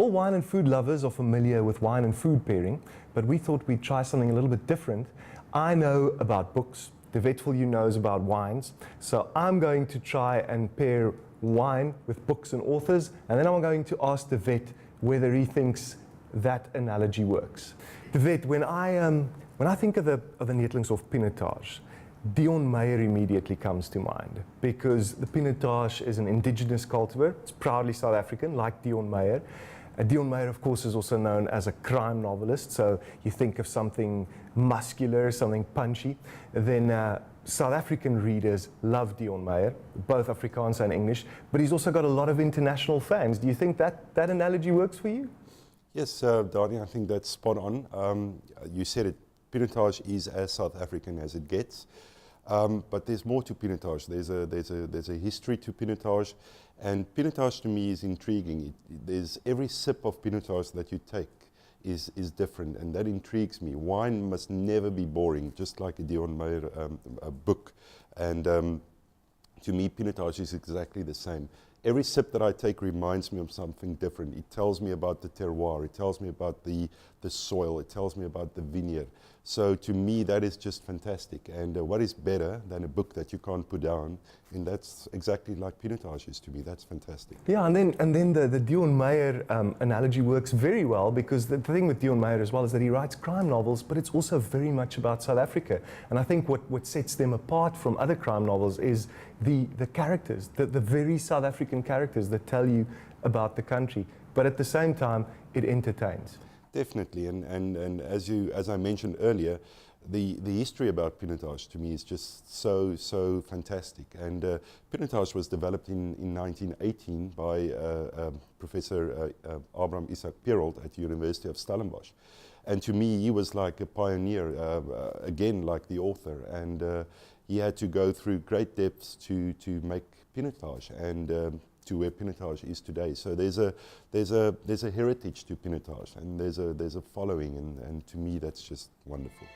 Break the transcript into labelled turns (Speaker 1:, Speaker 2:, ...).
Speaker 1: all wine and food lovers are familiar with wine and food pairing, but we thought we'd try something a little bit different. I know about books, the vet Viljoen knows about wines, so I'm going to try and pair wine with books and authors, and then I'm going to ask the vet whether he thinks that analogy works. The vet, when I think of the Neethlingshof Pinotage, Deon Meyer immediately comes to mind because the Pinotage is an indigenous cultivar. It's proudly South African, like Deon Meyer. Deon Meyer, of course, is also known as a crime novelist, so you think of something muscular, something punchy. Then South African readers love Deon Meyer, both Afrikaans and English, but he's also got a lot of international fans. Do you think that analogy works for you?
Speaker 2: Yes, Danie, I think that's spot on. You said it, Pinotage is as South African as it gets. But there's more to Pinotage. There's a history to Pinotage, and Pinotage to me is intriguing. There's every sip of Pinotage that you take is different, and that intrigues me. Wine must never be boring, just like a Deon Meyer book. And to me, Pinotage is exactly the same. Every sip that I take reminds me of something different. It tells me about the terroir, it tells me about the soil, it tells me about the vineyard. So to me, that is just fantastic. And what is better than a book that you can't put down? And that's exactly like Pinotage is to me. That's fantastic.
Speaker 1: Yeah, and then the Deon Meyer analogy works very well, because the thing with Deon Meyer as well is that he writes crime novels, but it's also very much about South Africa. And I think what sets them apart from other crime novels is the characters, the very South African characters that tell you about the country. But at the same time, it entertains.
Speaker 2: Definitely, and as I mentioned earlier, the history about Pinotage to me is just so fantastic. And Pinotage was developed in 1918 by Professor Abraham Isaac Perold at the University of Stellenbosch. And to me, he was like a pioneer, again, like the author. And he had to go through great depths to make Pinotage, and to where Pinotage is today. So there's a heritage to Pinotage, and there's a following, and to me that's just wonderful.